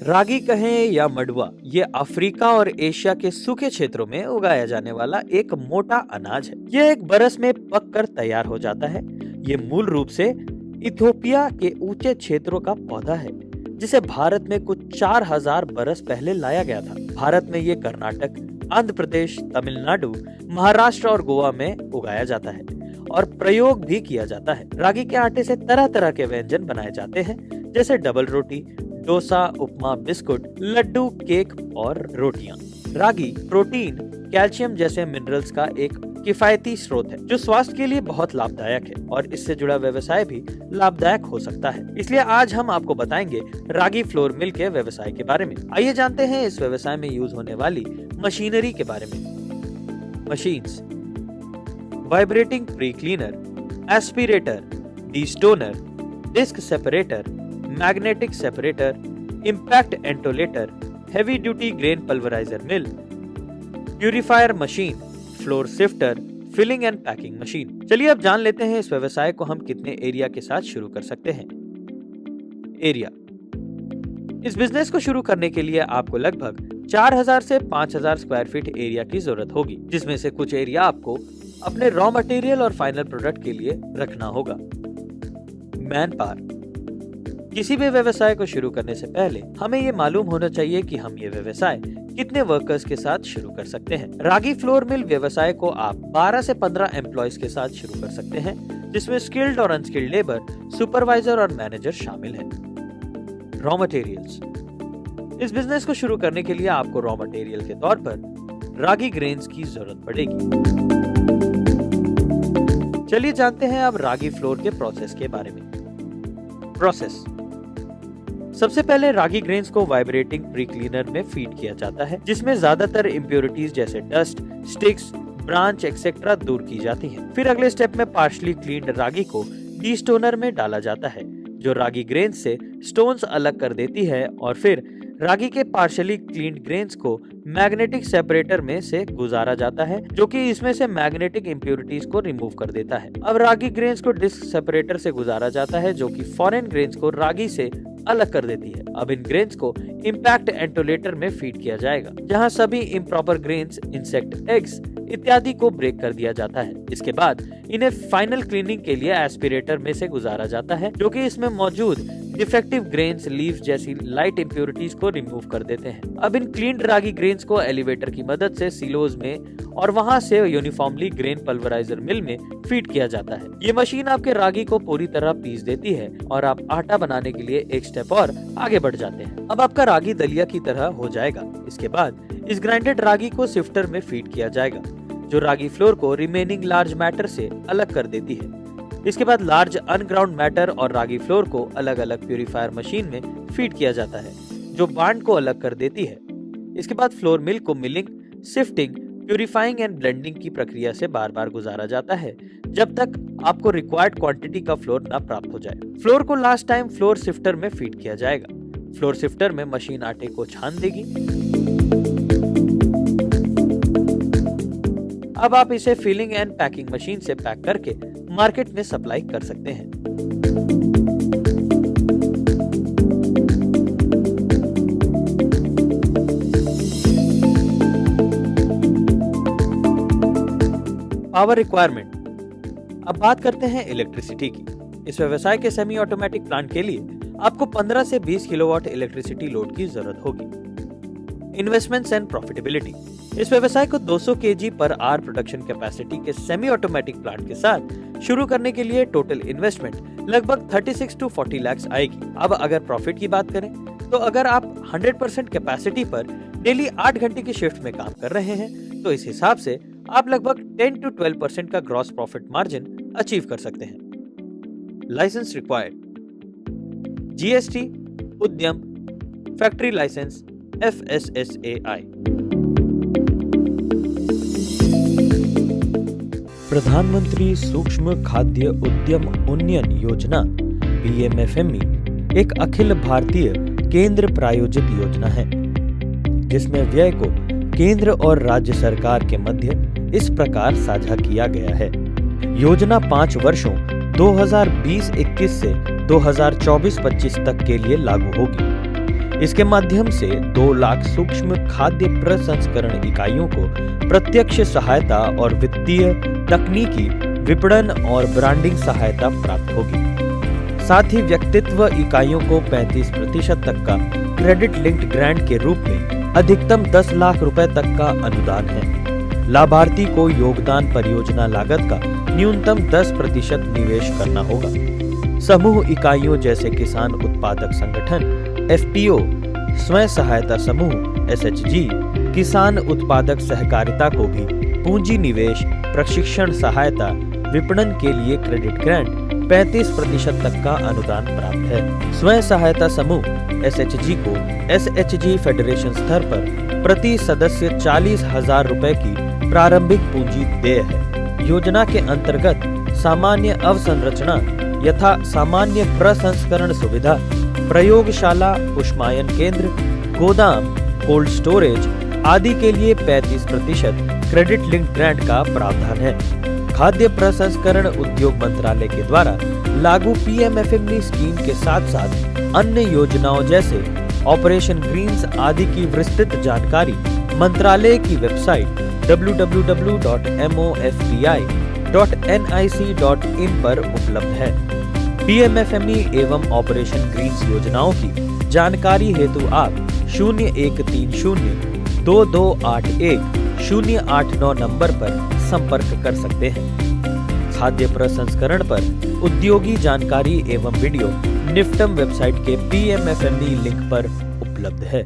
रागी कहें या मडुआ, ये अफ्रीका और एशिया के सूखे क्षेत्रों में उगाया जाने वाला एक मोटा अनाज है। यह एक बरस में पककर तैयार हो जाता है। ये मूल रूप से इथियोपिया के ऊंचे क्षेत्रों का पौधा है, जिसे भारत में कुछ 4000 बरस पहले लाया गया था। भारत में ये कर्नाटक, आंध्र प्रदेश, तमिलनाडु, महाराष्ट्र और गोवा में उगाया जाता है और प्रयोग भी किया जाता है। रागी के आटे से तरह तरह के व्यंजन बनाए जाते हैं, जैसे डबल रोटी, डोसा, उपमा, बिस्कुट, लड्डू, केक और रोटियां। रागी प्रोटीन, कैल्शियम जैसे मिनरल्स का एक किफायती स्रोत है, जो स्वास्थ्य के लिए बहुत लाभदायक है और इससे जुड़ा व्यवसाय भी लाभदायक हो सकता है। इसलिए आज हम आपको बताएंगे रागी फ्लोर मिल के व्यवसाय के बारे में। आइए जानते हैं इस व्यवसाय में यूज होने वाली मशीनरी के बारे में। Machines: vibrating pre cleaner, aspirator, destoner, disc separator, magnetic separator, impact entoleter, heavy duty grain pulverizer mill, purifier machine, flour sifter, filling and packing machine. चलिए अब जान लेते हैं इस व्यवसाय को हम कितने एरिया के साथ शुरू कर सकते हैं। एरिया: इस बिजनेस को शुरू करने के लिए आपको लगभग 4000 से 5000 स्क्वायर फीट एरिया की जरूरत होगी, जिसमें से कुछ एरिया आपको अपने रॉ मटेरियल और फाइनल प्रोडक्ट के लिए रखना होगा। मैन पावर: किसी भी व्यवसाय को शुरू करने से पहले हमें ये मालूम होना चाहिए कि हम ये व्यवसाय कितने वर्कर्स के साथ शुरू कर सकते हैं। रागी फ्लोर मिल व्यवसाय को आप 12 से 15 एम्प्लॉयज के साथ शुरू कर सकते हैं, जिसमें स्किल्ड और अनस्किल्ड लेबर, सुपरवाइजर और मैनेजर शामिल हैं। रॉ मटेरियल्स: इस बिजनेस को शुरू करने के लिए आपको रॉ मटेरियल के तौर पर रागी ग्रेन्स की जरूरत पड़ेगी। चलिए जानते हैं अब रागी फ्लोर के प्रोसेस के बारे में। प्रोसेस: सबसे पहले रागी ग्रेन्स को वाइब्रेटिंग प्री क्लीनर में फीड किया जाता है, जिसमें ज्यादातर इम्प्योरिटीज जैसे डस्ट, स्टिक्स, ब्रांच एक्सेट्रा दूर की जाती हैं। फिर अगले स्टेप में पार्शली क्लीन्ड रागी को डीस्टोनर में डाला जाता है, जो रागी ग्रेन्स से स्टोन्स अलग कर देती है, और फिर रागी के पार्शली क्लीन्ड ग्रेन्स को मैग्नेटिक सेपरेटर में से गुजारा जाता है, जो कि इसमें से मैग्नेटिक इम्प्योरिटीज को रिमूव कर देता है। अब रागी ग्रेन्स को डिस्क सेपरेटर से गुजारा जाता है, जो कि फॉरेन ग्रेन्स को रागी से अलग कर देती है। अब इन ग्रेन्स को इम्पैक्ट एंटोलेटर में फीड किया जाएगा, जहां सभी इम्प्रॉपर ग्रेन्स, इंसेक्ट, एग्स इत्यादि को ब्रेक कर दिया जाता है। इसके बाद इन्हें फाइनल क्लीनिंग के लिए एस्पिरेटर में से गुजारा जाता है, जो कि इसमें मौजूद डिफेक्टिव ग्रेन्स, लीव्स जैसी लाइट इम्प्योरिटीज को रिमूव कर देते हैं। अब इन क्लीन्ड रागी ग्रेन्स को एलिवेटर की मदद से सिलोज में और वहां से यूनिफॉर्मली ग्रेन पल्वराइजर मिल में फीड किया जाता है। ये मशीन आपके रागी को पूरी तरह पीस देती है और आप आटा बनाने के लिए एक स्टेप और आगे बढ़ जाते हैं। अब आपका रागी दलिया की तरह हो जाएगा। इसके बाद इस ग्राइंडेड रागी को सिफ्टर में फीड किया जाएगा, जो रागी फ्लोर को रिमेनिंग लार्ज मैटर से अलग कर देती है। इसके बाद लार्ज अनग्राउंड मैटर और रागी फ्लोर को अलग अलग प्यूरिफायर मशीन में फीड किया जाता है, जो बांड को अलग कर देती है। इसके बाद फ्लोर मिल को milling, sifting, purifying and blending की प्रक्रिया से बार बार गुजारा जाता है, जब तक आपको रिक्वायर्ड क्वांटिटी का फ्लोर न प्राप्त हो जाए। फ्लोर को लास्ट टाइम फ्लोर सिफ्टर में फीड किया जाएगा। फ्लोर सिफ्टर में मशीन आटे को छान देगी। अब आप इसे फिलिंग एंड पैकिंग मशीन से पैक करके मार्केट में सप्लाई कर सकते हैं। पावर रिक्वायरमेंट: अब बात करते हैं इलेक्ट्रिसिटी की। इस व्यवसाय के सेमी ऑटोमेटिक प्लांट के लिए आपको 15 से 20 किलोवाट इलेक्ट्रिसिटी लोड की जरूरत होगी। इन्वेस्टमेंट्स एंड प्रॉफिटेबिलिटी: इस व्यवसाय को 200 kg per hour production capacity के सेमी ऑटोमेटिक प्लांट के साथ शुरू करने के लिए टोटल इन्वेस्टमेंट लगभग 36 to 40 लाख आएगी। अब अगर प्रॉफिट की बात करें, तो अगर आप 100% कैपेसिटी पर डेली 8 घंटे की शिफ्ट में काम कर रहे हैं, तो इस हिसाब से आप लगभग 10 to 12% का ग्रॉस प्रॉफिट मार्जिन अचीव कर सकते हैं। लाइसेंस रिक्वायर्ड: GST, उद्यम, फैक्ट्री लाइसेंस, FSSAI। प्रधानमंत्री सूक्ष्म खाद्य उद्यम उन्नयन योजना PMFME एक अखिल भारतीय केंद्र प्रायोजित योजना है, जिसमें व्यय को केंद्र और राज्य सरकार के मध्य इस प्रकार साझा किया गया है। योजना 5 वर्षों 2020-21 से 2024-25 तक के लिए लागू होगी। इसके माध्यम से 2 लाख सूक्ष्म खाद्य प्रसंस्करण इकाइयों को प्रत्यक्ष सहायता और वित्तीय, तकनीकी, विपणन और ब्रांडिंग सहायता प्राप्त होगी। साथ ही व्यक्तित्व इकाइयों को 35% तक का क्रेडिट लिंक्ड ग्रांट के रूप में अधिकतम 10 लाख रुपए तक का अनुदान है। लाभार्थी को योगदान परियोजना लागत का न्यूनतम 10% निवेश करना होगा। समूह इकाइयों जैसे किसान उत्पादक संगठन FPO, स्वयं सहायता समूह SHG, किसान उत्पादक सहकारिता को भी पूंजी निवेश, प्रशिक्षण सहायता, विपणन के लिए क्रेडिट ग्रांट 35% तक का अनुदान प्राप्त है। स्वयं सहायता समूह SHG को SHG फेडरेशन स्तर पर प्रति सदस्य 40,000 रुपए की प्रारंभिक पूंजी देय है। योजना के अंतर्गत सामान्य अवसंरचना यथा सामान्य प्रसंस्करण सुविधा, प्रयोगशाला, उष्मायन केंद्र, गोदाम, कोल्ड स्टोरेज आदि के लिए 35% क्रेडिट लिंक्ड ग्रांट का प्रावधान है। खाद्य प्रसंस्करण उद्योग मंत्रालय के द्वारा लागू PMFME स्कीम के साथ साथ अन्य योजनाओं जैसे ऑपरेशन ग्रीन्स आदि की विस्तृत जानकारी मंत्रालय की वेबसाइट www.mofpi.nic.in पर उपलब्ध है। PMFME एवं ऑपरेशन ग्रीन्स योजनाओं की जानकारी हेतु आप 0130-2281-089 नंबर पर संपर्क कर सकते हैं। खाद्य प्रसंस्करण पर उद्योगी जानकारी एवं वीडियो निफ्टम वेबसाइट के PMFME लिंक पर उपलब्ध है।